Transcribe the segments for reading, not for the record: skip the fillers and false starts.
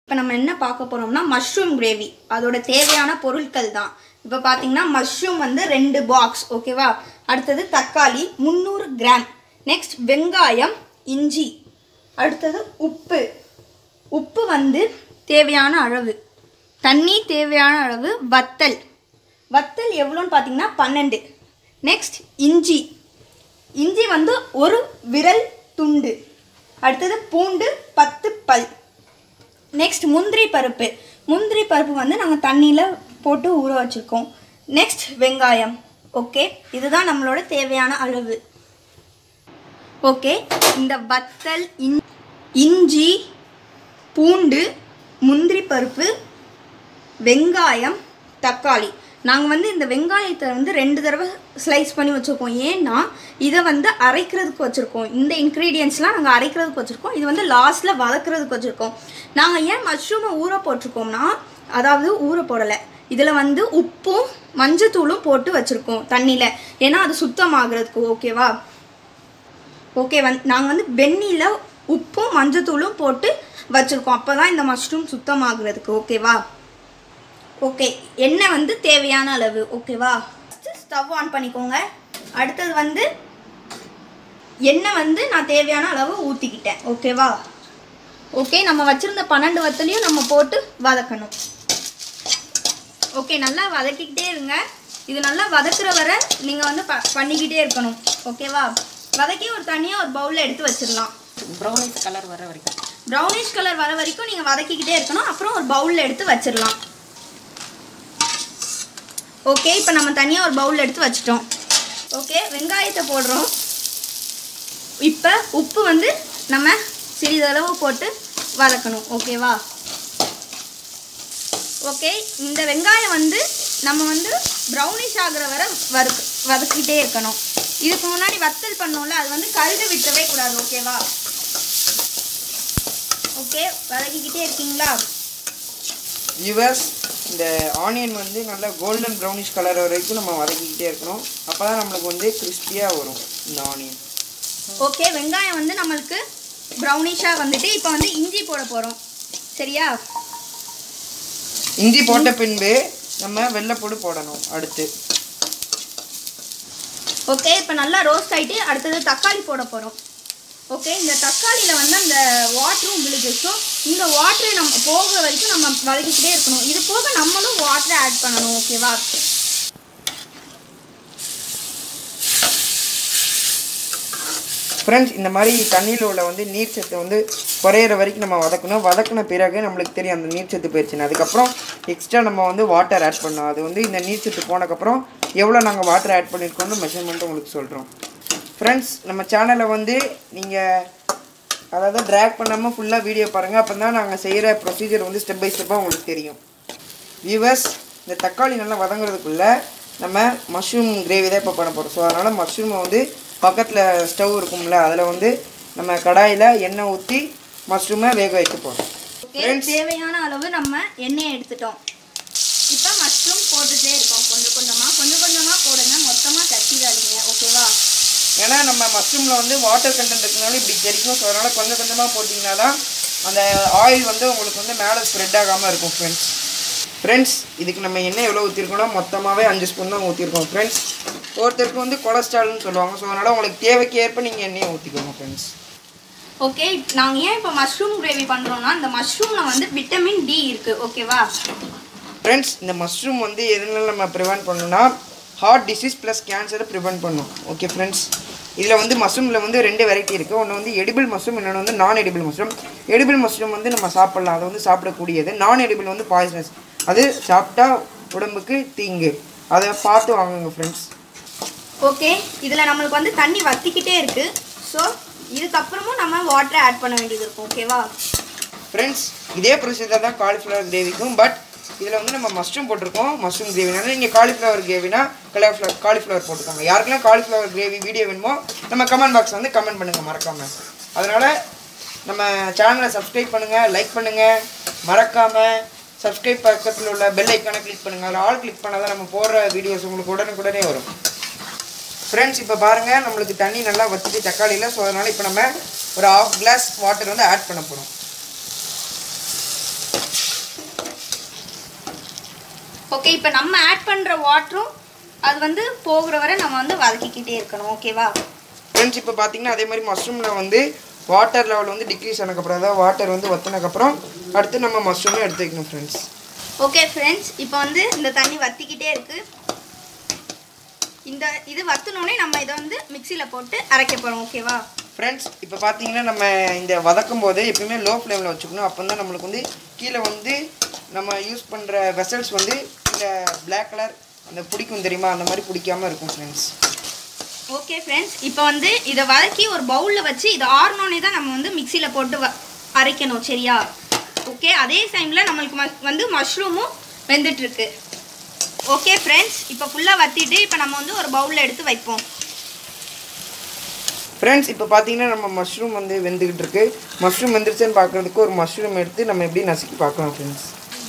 இப்போ நம்ம என்ன பார்க்க போறோம்னா மஷ்ரூம் கிரேவி. அதோட தேவையான பொருட்கள் தான். இப்போ பார்த்தீங்கன்னா மஷ்ரூம் வந்து 2 பாக்ஸ், ஓகேவா? அடுத்தது தக்காளி 300 கிராம், நெக்ஸ்ட் வெங்காயம், இஞ்சி, அடுத்தது உப்பு வந்து தேவையான அளவு, தண்ணி தேவையான அளவு, வத்தல் எவ்வளோன்னு பார்த்தீங்கன்னா 12. நெக்ஸ்ட் இஞ்சி வந்து ஒரு விரல் துண்டு, அடுத்தது பூண்டு 10 பல். நெக்ஸ்ட் முந்திரி பருப்பு வந்து நாங்கள் தண்ணியில் போட்டு ஊற வச்சுருக்கோம். நெக்ஸ்ட் வெங்காயம். ஓகே, இதுதான் நம்மளோட தேவையான அளவு. ஓகே, இந்த வத்தல், இஞ்சி, பூண்டு, முந்திரி பருப்பு, வெங்காயம், தக்காளி. நாங்கள் வந்து இந்த வெங்காயத்தை வந்து 2 தடவை ஸ்லைஸ் பண்ணி வச்சுருக்கோம். ஏன்னா இதை வந்து அரைக்கிறதுக்கு வச்சுருக்கோம். இந்த இன்க்ரீடியன்ஸ்லாம் நாங்கள் அரைக்கிறதுக்கு வச்சுருக்கோம். இது வந்து லாஸ்ட்டில் வதக்கிறதுக்கு வச்சுருக்கோம். நாங்கள் ஏன் மஷ்ரூமை ஊற போட்டிருக்கோம்னா, அதாவது ஊற போடலை, இதில் வந்து உப்பும் மஞ்சத்தூளும் போட்டு வச்சுருக்கோம் தண்ணியில், ஏன்னா அது சுத்தமாகிறதுக்கு. ஓகேவா? ஓகே, நாங்கள் வந்து வெந்நியில் உப்பும் மஞ்சத்தூளும் போட்டு வச்சுருக்கோம். அப்போ தான் இந்த மஷ்ரூம் சுத்தமாகிறதுக்கு. ஓகேவா? ஓகே, எண்ணெய் வந்து தேவையான அளவு. ஓகேவா? ஸ்டவ் ஆன் பண்ணிக்கோங்க. அடுத்தது வந்து எண்ணெய் வந்து நான் தேவையான அளவு ஊற்றிக்கிட்டேன். ஓகேவா? ஓகே, நம்ம வச்சுருந்த 12 வத்தலையும் நம்ம போட்டு வதக்கணும். ஓகே, நல்லா வதக்கிக்கிட்டே இருங்க. இது நல்லா வதக்குற வரை நீங்கள் வந்து பண்ணிக்கிட்டே இருக்கணும். ஓகேவா? வதக்கி ஒரு தனியாக ஒரு பவுலில் எடுத்து வச்சிடலாம். ப்ரௌனிஷ் கலர் வர வரைக்கும் நீங்கள் வதக்கிக்கிட்டே இருக்கணும். அப்புறம் ஒரு பவுலில் எடுத்து வச்சிடலாம். ஓகே, இப்போ நம்ம தனியாக ஒரு பவுலில் எடுத்து வச்சிட்டோம். ஓகே, வெங்காயத்தை போடுறோம். இப்போ உப்பு வந்து நம்ம சிறிதளவு போட்டு வதக்கணும். ஓகேவா? ஓகே, இந்த வெங்காயம் வந்து நம்ம வந்து ப்ரௌனிஷ் ஆகிற வரை வதக்கிட்டே இருக்கணும். இதுக்கு முன்னாடி வத்தல் பண்ணோம்ல, அது வந்து கருக விட்டவே கூடாது. ஓகேவா? ஓகே, வதக்கிக்கிட்டே இருக்கீங்களா? வியூவர்ஸ், இந்த ஆனியன் வந்து நல்லா கோல்டன் ப்ரௌனிஷ் கலர் வரைக்கும் நம்ம வதக்கிக்கிட்டே இருக்கணும். அப்போ தான் நம்மளுக்கு வந்து கிறிஸ்பியாக வரும் இந்த ஆனியன். ஓகே, வெங்காயம் வந்து நம்மளுக்கு ப்ரௌனிஷாக வந்துட்டு இப்போ வந்து இஞ்சி போட போகிறோம். சரியா? இஞ்சி போட்ட பின்பு நம்ம வெள்ளைப்பூடு போடணும். அடுத்து ஓகே, இப்போ நல்லா ரோஸ்ட் ஆகிட்டு அடுத்தது தக்காளி போட போகிறோம். ஓகே, இந்த தக்காளியில் வந்து அந்த வாட்டரும் விழுது. ஸோ இந்த வாட்டரை நம்ம போக வரைக்கும் நம்ம வதக்கிக்கிட்டே இருக்கணும். இது போக நம்மளும் வாட்டரை ஆட் பண்ணணும். ஓகேவா? ஃப்ரெண்ட்ஸ், இந்த மாதிரி தண்ணியில் உள்ள வந்து நீர் சத்து வந்து குறையிற வரைக்கும் நம்ம வதக்கணும். வதக்கின பிறகு நம்மளுக்கு தெரியும் அந்த நீர் சத்து போயிடுச்சுன்னு. அதுக்கப்புறம் எக்ஸ்ட்ரா நம்ம வந்து வாட்டர் ஆட் பண்ணோம். அது வந்து இந்த நீர் சத்து போனதுக்கப்புறம் எவ்வளோ நாங்கள் வாட்டர் ஆட் பண்ணியிருக்கோம்னு மெஷர்மெண்ட்டு உங்களுக்கு சொல்கிறோம். ஃப்ரெண்ட்ஸ், நம்ம சேனலை வந்து நீங்கள் அதாவது ட்ராக் பண்ணாமல் ஃபுல்லாக வீடியோ பாருங்கள். அப்போ தான் நாங்கள் செய்கிற ப்ரொசீஜர் வந்து ஸ்டெப் பை ஸ்டெப்பாக உங்களுக்கு தெரியும். வியூவர்ஸ், இந்த தக்காளி நல்லா வதங்குறதுக்குள்ளே நம்ம மஷ்ரூம் கிரேவி தான் இப்போ பண்ண போகிறோம். ஸோ அதனால் மஷ்ரூமை வந்து பக்கத்தில் ஸ்டவ் இருக்கும்ல, அதில் வந்து நம்ம கடாயில் எண்ணெய் ஊற்றி மஷ்ரூமை வேக வைக்க போகிறோம். தேவையான அளவு நம்ம எண்ணெயை எடுத்துட்டோம். இப்போ மஷ்ரூம் போட்டுகிட்டே இருக்கோம். கொஞ்சம் கொஞ்சமாக போடுங்க, மொத்தமாக தட்டிடாதீங்க. ஓகேவா? ஏன்னா நம்ம மஷ்ரூமில் வந்து வாட்டர் கண்டென்ட் இருக்கிறனால இப்படி தெரிக்கும். ஸோ அதனால் கொஞ்சம் கொஞ்சமாக போட்டிங்கன்னா தான் அந்த ஆயில் வந்து உங்களுக்கு வந்து மேலே ஸ்ப்ரெட் ஆகாமல் இருக்கும். ஃப்ரெண்ட்ஸ், இதுக்கு நம்ம எண்ணெய் எவ்வளோ ஊற்றிருக்கோம்னா மொத்தமாகவே 5 ஸ்பூன் தான் ஊற்றிருக்கோம். ஃப்ரெண்ட்ஸ், ஒருத்தருக்கு வந்து கொலஸ்ட்ரால்னு சொல்லுவாங்க. ஸோ அதனால் உங்களுக்கு தேவைக்கு ஏற்ப நீங்கள் எண்ணெயை ஊற்றிக்கோங்க. ஃப்ரெண்ட்ஸ், ஓகே, நாங்கள் ஏன் இப்போ மஷ்ரூம் கிரேவி பண்ணுறோன்னா, இந்த மஷ்ரூமில் வந்து விட்டமின் டி இருக்குது. ஓகேவா? ஃப்ரெண்ட்ஸ், இந்த மஷ்ரூம் வந்து எதனால நம்ம ப்ரிவென்ட் பண்ணணும்னா ஹார்ட் டிசீஸ் ப்ளஸ் கேன்சரை ப்ரிவென்ட் பண்ணும். ஓகே ஃப்ரெண்ட்ஸ், இதில் வந்து மஷ்ரூமில் வந்து 2 வெரைட்டி இருக்குது. ஒன்று வந்து எடிபிள் மஷ்ரூம், இன்னொன்று வந்து நான் எடிபிள் மஷ்ரூம். எடிபிள் மஷ்ரூம் வந்து நம்ம சாப்பிட்லாம், அதை வந்து சாப்பிடக்கூடியது. நான் எடிபிள் வந்து பாய்சனஸ், அது சாப்பிட்டா உடம்புக்கு தீங்கு. அதை பார்த்து வாங்குங்க ஃப்ரெண்ட்ஸ். ஓகே, இதில் நம்மளுக்கு வந்து தண்ணி வற்றிக்கிட்டே இருக்குது. ஸோ இதுக்கப்புறமும் நம்ம வாட்டரை ஆட் பண்ண வேண்டியது இருக்கும். ஓகேவா? ஃப்ரெண்ட்ஸ், இதே ப்ரொசீஜர் தான் காலிஃப்ளவர் கிரேவிக்கும். பட் இதில் வந்து நம்ம மஷ்ரூம் போட்டிருக்கோம். மஷ்ரூம் கிரேவினால நீங்கள் காலிஃப்ளவர் கிரேவினா காலிஃப்ளவர் போட்டுக்கோங்க. யாருக்கெல்லாம் காலிஃப்ளவர் கிரேவி வீடியோ வேணுமோ நம்ம கமெண்ட் பாக்ஸ் வந்து கமெண்ட் பண்ணுங்கள் மறக்காமல். அதனால் நம்ம சேனலை சப்ஸ்கிரைப் பண்ணுங்கள், லைக் பண்ணுங்கள், மறக்காமல் சப்ஸ்கிரைப் பக்கத்தில் உள்ள பெல் ஐக்கானை கிளிக் பண்ணுங்கள். அதில் ஆல் கிளிக் பண்ணால் தான் நம்ம போடுற வீடியோஸ் உங்களுக்கு உடனே வரும். ஃப்ரெண்ட்ஸ், இப்போ பாருங்கள், நம்மளுக்கு தண்ணி நல்லா வச்சுட்டு தக்காளியில். ஸோ அதனால் இப்போ நம்ம ஒரு 1/2 கிளாஸ் வாட்டர் வந்து ஆட் பண்ண போகிறோம். ஓகே, இப்போ நம்ம ஆட் பண்ணுற வாட்டரும் அது வந்து போகிற வரை நம்ம வந்து வதக்கிக்கிட்டே இருக்கணும். ஓகேவா ஃப்ரெண்ட்ஸ்? இப்போ பார்த்தீங்கன்னா அதே மாதிரி மஷ்ரூமில் வந்து வாட்டர் லெவல் வந்து டிக்ரீஸ் ஆனதுக்கப்புறம், அதாவது வாட்டர் வந்து வற்றினதுக்கப்புறம் அடுத்து நம்ம மஷ்ரூமே எடுத்து வைக்கணும் ஃப்ரெண்ட்ஸ். ஓகே ஃப்ரெண்ட்ஸ், இப்போ வந்து இந்த தண்ணி வற்றிக்கிட்டே இருக்குது. இது வற்றினோடனே நம்ம இதை வந்து மிக்சியில் போட்டு அரைக்க போகிறோம். ஓகேவா ஃப்ரெண்ட்ஸ்? இப்போ பார்த்தீங்கன்னா நம்ம இந்த வதக்கும் போது எப்பயுமே லோ ஃப்ளேமில் வச்சுக்கணும். அப்போ தான் நம்மளுக்கு வந்து கீழே வந்து நம்ம யூஸ் பண்ணுற வெசல்ஸ் வந்து கீழே பிளாக் கலர் அந்த பிடிக்கும் தெரியுமா, அந்த மாதிரி பிடிக்காமல் இருக்கும் ஃப்ரெண்ட்ஸ். ஓகே ஃப்ரெண்ட்ஸ், இப்போ வந்து இதை வதக்கி ஒரு பவுலில் வச்சு இதை ஆறனோடனே தான் நம்ம வந்து மிக்சியில் போட்டு அரைக்கணும். சரியா? ஓகே, அதே டைமில் நம்மளுக்கு வந்து மஷ்ரூமும் வெந்துட்டுருக்கு. ஓகே ஃப்ரெண்ட்ஸ், இப்போ ஃபுல்லாக வற்றிட்டு இப்போ நம்ம வந்து ஒரு பவுலில் எடுத்து வைப்போம். ஃப்ரெண்ட்ஸ், இப்போ பார்த்தீங்கன்னா நம்ம மஷ்ரூம் வந்து வெந்துக்கிட்டு இருக்கு. மஷ்ரூம் வெந்துருச்சுன்னு பார்க்குறதுக்கு ஒரு மஷ்ரூம் எடுத்து நம்ம எப்படி நசுக்கி பார்க்கலாம்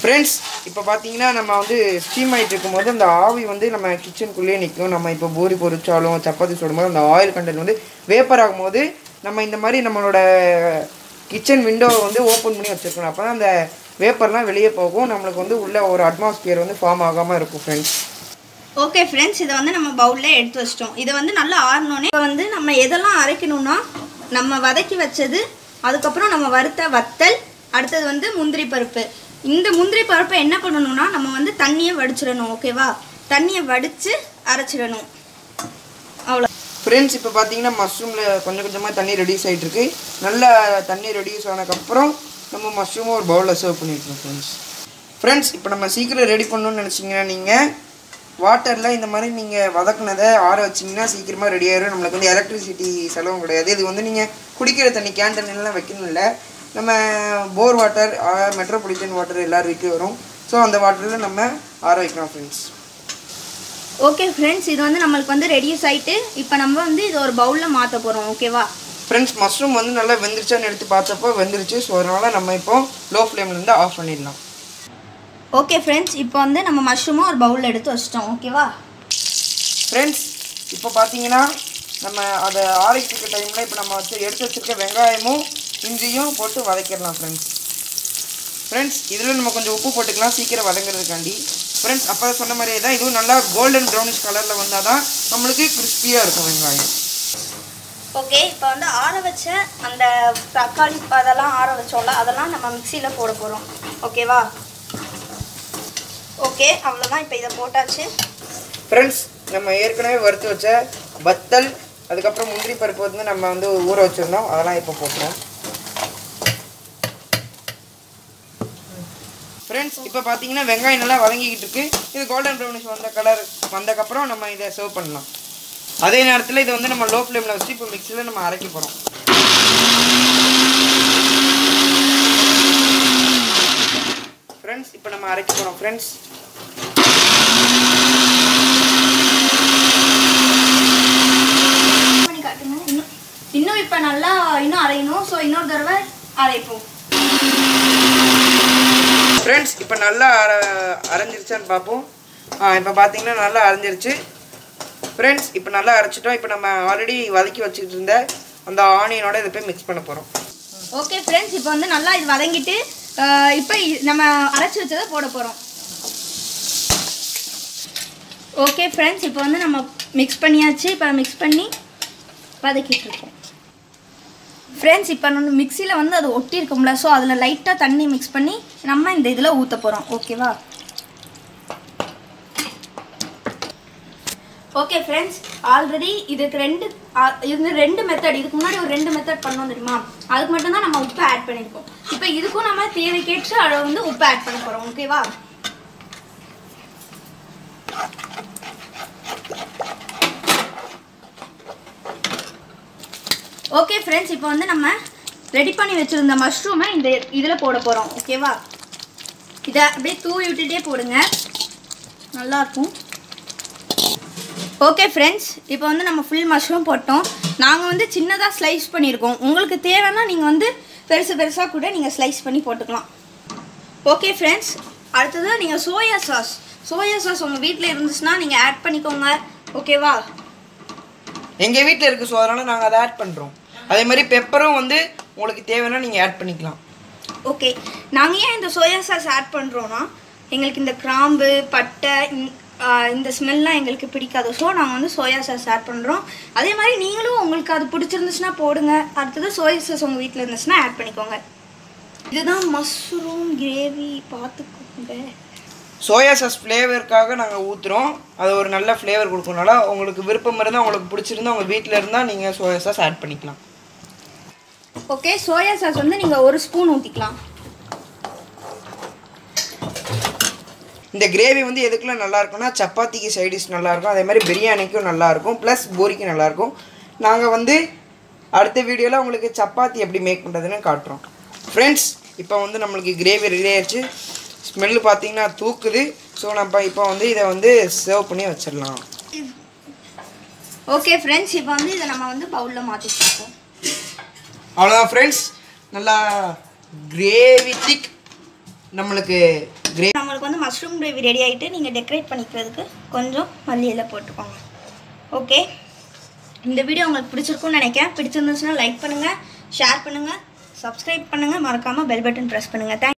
ஃப்ரெண்ட்ஸ். இப்போ பார்த்தீங்கன்னா நம்ம வந்து ஸ்டீம் ஆகிட்டு இருக்கும்போது அந்த ஆவி வந்து நம்ம கிச்சனுக்குள்ளேயே நிற்கும். நம்ம இப்போ பூரி பொரிச்சாலும் சப்பாத்தி சுடும்போது அந்த ஆயில் கண்டென்ட் வந்து வேப்பர் ஆகும்போது நம்ம இந்த மாதிரி நம்மளோட கிச்சன் விண்டோவை வந்து ஓப்பன் பண்ணி வச்சுருக்கணும். அப்போ தான் அந்த வேப்பர்லாம் வெளியே போகும், நம்மளுக்கு வந்து உள்ள ஒரு அட்மாஸ்பியர் வந்து ஃபார்ம் ஆகாமல் இருக்கும் ஃப்ரெண்ட்ஸ். ஓகே ஃப்ரெண்ட்ஸ், இதை வந்து நம்ம பவுலில் எடுத்து வச்சிட்டோம். இதை வந்து நல்லா ஆறனோடனே இப்போ வந்து நம்ம எதெல்லாம் அரைக்கணும்னா நம்ம வதக்கி வச்சது, அதுக்கப்புறம் நம்ம வறுத்த வத்தல், அடுத்தது வந்து முந்திரி பருப்பு. இந்த முந்திரி பருப்பை என்ன பண்ணணும்னா நம்ம வந்து தண்ணியை வடிச்சிடணும். ஓகேவா? தண்ணியை வடித்து அரைச்சிடணும். அவ்வளோ ஃப்ரெண்ட்ஸ். இப்போ பார்த்தீங்கன்னா மஷ்ரூமில் கொஞ்சம் கொஞ்சமாக தண்ணி ரெடியூஸ் ஆகிட்டு இருக்கு. நல்லா தண்ணி ரெடியூஸ் ஆனதுக்கப்புறம் நம்ம மஷ்ரூமை ஒரு பவுலில் சர்வ் பண்ணியிருக்கோம் ஃப்ரெண்ட்ஸ். இப்போ நம்ம சீக்கிரம் ரெடி பண்ணணும்னு நினச்சிங்கன்னா நீங்கள் வாட்டரில் இந்த மாதிரி நீங்கள் வதக்குனதை ஆற வச்சிங்கன்னா சீக்கிரமாக ரெடி ஆயிடும். நம்மளுக்கு வந்து எலக்ட்ரிசிட்டி செலவும் கிடையாது. இது வந்து நீங்கள் குடிக்கிற தண்ணி கேன் தண்ணிலாம் வைக்கணும் இல்லை, நம்ம போர் வாட்டர், மெட்ரோபாலிட்டன் வாட்டர் எல்லாரும் வீட்லேயும் வரும். ஸோ அந்த வாட்டரில் நம்ம ஆற வைக்கலாம் ஃப்ரெண்ட்ஸ். ஓகே ஃப்ரெண்ட்ஸ், இது வந்து நம்மளுக்கு வந்து ரெடியூஸ் ஆகிட்டு இப்போ நம்ம வந்து இது ஒரு பவுலில் மாற்ற போகிறோம். ஓகேவா ஃப்ரெண்ட்ஸ்? மஷ்ரூம் வந்து நல்லா வெந்துருச்சான்னு எடுத்து பார்த்தப்போ வெந்துருச்சு. ஸோ அதனால் நம்ம இப்போ லோ ஃப்ளேம்லேருந்து ஆஃப் பண்ணிடலாம். ஓகே ஃப்ரெண்ட்ஸ், இப்போ வந்து நம்ம மஷ்ரூமும் ஒரு பவுலில் எடுத்து வச்சிட்டோம். ஓகேவா ஃப்ரெண்ட்ஸ்? இப்போ பார்த்தீங்கன்னா நம்ம அதை ஆறிக்கிட்டு டைமில் இப்போ நம்ம எடுத்து வச்சுருக்க வெங்காயமும் இஞ்சியும் போட்டு வதக்கிடலாம் ஃப்ரெண்ட்ஸ். இதில் நம்ம கொஞ்சம் உப்பு போட்டுக்கலாம் சீக்கிரம் வதங்கிறதுக்காண்டி ஃப்ரெண்ட்ஸ். அப்போ சொன்ன மாதிரியே தான் இதுவும் நல்லா கோல்டன் ப்ரௌனிஷ் கலரில் வந்தால் தான் நம்மளுக்கு கிறிஸ்பியாக இருக்கும் வெங்காயம். ஓகே, இப்போ வந்து ஆற வச்ச அந்த தக்காளி அதெல்லாம் ஆற வச்சோம்ல, அதெல்லாம் நம்ம மிக்சியில் போட போகிறோம். ஓகேவா ஓகே, அவ்வளோதான். இப்போ இதை போட்டாச்சு ஃப்ரெண்ட்ஸ். நம்ம ஏற்கனவே வறுத்து வச்ச வத்தல், அதுக்கப்புறம் முந்திரி பருப்பு வந்து நம்ம வந்து ஊற வச்சுருந்தோம், அதெல்லாம் இப்போ போட்டுறோம் ஃப்ரெண்ட்ஸ். இப்போ பார்த்தீங்கன்னா வெங்காயம் நல்லா வதங்கிக்கிட்டு இருக்கு. இது கோல்டன் ப்ரௌனிஷ் வந்தக்கப்புறம் நம்ம இதை சர்வ் பண்ணலாம். அதே நேரத்தில் இதை வந்து நம்ம லோ ஃப்ளேமில் வச்சு இப்போ மிக்சியில் நம்ம அரைக்க போகிறோம். ஃப்ரெண்ட்ஸ், இப்போ நம்ம அரைக்க போகிறோம் ஃப்ரெண்ட்ஸ். இன்னும் இப்போ நல்லா இன்னும் அரையணும். ஸோ இன்னொரு தடவை அரைப்போம் ஃப்ரெண்ட்ஸ். இப்போ நல்லா அரைஞ்சிருச்சான்னு பார்ப்போம். இப்போ பார்த்தீங்கன்னா நல்லா அரைஞ்சிருச்சு ஃப்ரெண்ட்ஸ். இப்போ நல்லா அரைச்சிட்டோம். இப்போ நம்ம ஆல்ரெடி வதக்கி வச்சுக்கிட்டு இருந்த அந்த ஆனியனோட இதை போய் மிக்ஸ் பண்ண போகிறோம். ஓகே ஃப்ரெண்ட்ஸ், இப்போ வந்து நல்லா இது வதங்கிட்டு இப்போ நம்ம அரைச்சி வச்சதை போட போகிறோம். ஓகே ஃப்ரெண்ட்ஸ், இப்போ வந்து நம்ம மிக்ஸ் பண்ணியாச்சு. இப்போ மிக்ஸ் பண்ணி வதக்கிட்டு இருக்கோம் ஃப்ரெண்ட்ஸ். இப்போ நம்ம மிக்சியில் வந்து அது ஒட்டி இருக்கும்ல, ஸோ அதில் லைட்டாக தண்ணி மிக்ஸ் பண்ணி நம்ம இந்த இதில் ஊற்ற போகிறோம். ஓகேவா ஓகே ஃப்ரெண்ட்ஸ், ஆல்ரெடி இதுக்கு ரெண்டு மெத்தட், இதுக்கு முன்னாடி ஒரு 2 மெத்தட் பண்ணோம் தெரியுமா, அதுக்கு மட்டும்தான் நம்ம உப்பு ஆட் பண்ணியிருக்கோம். இப்போ இதுக்கும் நம்ம தேவைக்கேற்ற அளவு வந்து உப்பு ஆட் பண்ண போகிறோம். ஓகேவா ஓகே ஃப்ரெண்ட்ஸ், இப்போ வந்து நம்ம ரெடி பண்ணி வச்சுருந்த மஷ்ரூமை இந்த இதில் போட போகிறோம். ஓகேவா இதை அப்படியே தூவி விட்டுட்டே போடுங்க, நல்லாயிருக்கும். ஓகே ஃப்ரெண்ட்ஸ், இப்போ வந்து நம்ம ஃபுல் மஷ்ரூம் போட்டோம். நாங்கள் வந்து சின்னதாக ஸ்லைஸ் பண்ணியிருக்கோம். உங்களுக்கு தேவைன்னா நீங்கள் வந்து பெருசாக கூட நீங்கள் ஸ்லைஸ் பண்ணி போட்டுக்கலாம். ஓகே ஃப்ரெண்ட்ஸ், அடுத்தது நீங்கள் சோயா சாஸ் உங்கள் வீட்டில் இருந்துச்சுன்னா நீங்கள் ஆட் பண்ணிக்கோங்க. ஓகேவா எங்கள் வீட்டில் இருக்குது, ஸோ அதனால் நாங்கள் அதை ஆட் பண்ணுறோம். அதே மாதிரி பெப்பரும் வந்து உங்களுக்கு தேவைன்னா நீங்கள் ஆட் பண்ணிக்கலாம். ஓகே, நாங்கள் ஏன் இந்த சோயா சாஸ் ஆட் பண்ணுறோன்னா எங்களுக்கு இந்த கிராம்பு பட்டை இந்த ஸ்மெல்லாம் எங்களுக்கு பிடிக்காது. ஸோ நாங்கள் வந்து சோயா சாஸ் ஆட் பண்ணுறோம். அதே மாதிரி நீங்களும் உங்களுக்கு அது பிடிச்சிருந்துச்சுன்னா போடுங்க. அடுத்தது சோயா சாஸ் உங்கள் வீட்டில் இருந்துச்சுன்னா ஆட் பண்ணிக்கோங்க. இதுதான் மஷ்ரூம் கிரேவி, பார்த்துக்கோங்க. சோயா சாஸ் ஃப்ளேவருக்காக நாங்கள் ஊற்றுறோம். அது ஒரு நல்ல ஃப்ளேவர் கொடுக்கறனால உங்களுக்கு விருப்பம் இருந்தால், உங்களுக்கு பிடிச்சிருந்தா உங்கள் வீட்டில் இருந்தால் நீங்கள் சோயா சாஸ் ஆட் பண்ணிக்கலாம். ஓகே, சோயா சாஸ் வந்து நீங்கள் 1 ஸ்பூன் ஊற்றிக்கலாம். இந்த கிரேவி வந்து எதுக்குலாம் நல்லாயிருக்கும்னா சப்பாத்திக்கு சைடிஷ் நல்லாயிருக்கும், அதே மாதிரி பிரியாணிக்கும் நல்லாயிருக்கும், ப்ளஸ் பூரிக்கும் நல்லாயிருக்கும். நாங்கள் வந்து அடுத்த வீடியோவில் உங்களுக்கு சப்பாத்தி எப்படி மேக் பண்ணுறதுன்னு காட்டுறோம். ஃப்ரெண்ட்ஸ், இப்போ வந்து நம்மளுக்கு கிரேவி ரெடி ஆயிடுச்சு. ஸ்மெல்லு பார்த்தீங்கன்னா தூக்குது. ஸோ நம்ம இப்போ வந்து இதை வந்து சர்வ் பண்ணி வச்சிடலாம். ஓகே ஃப்ரெண்ட்ஸ், இப்போ வந்து இதை நம்ம வந்து பவுலில் மாற்றிச்சிருக்கோம். அவ்வளோதான் ஃப்ரெண்ட்ஸ், நல்லா கிரேவி திக் நம்மளுக்கு வந்து மஷ்ரூம் கிரேவி ரெடி ஆகிட்டு நீங்கள் டெக்கரேட் பண்ணிக்கிறதுக்கு கொஞ்சம் மல்லி இலை போட்டுக்கோங்க. ஓகே, இந்த வீடியோ உங்களுக்கு பிடிச்சிருக்கும்னு நினைக்கிறேன். பிடிச்சிருந்துச்சுன்னா லைக் பண்ணுங்கள், ஷேர் பண்ணுங்கள், சப்ஸ்கிரைப் பண்ணுங்கள், மறக்காமல் பெல் பட்டன் ப்ரெஸ் பண்ணுங்கள்.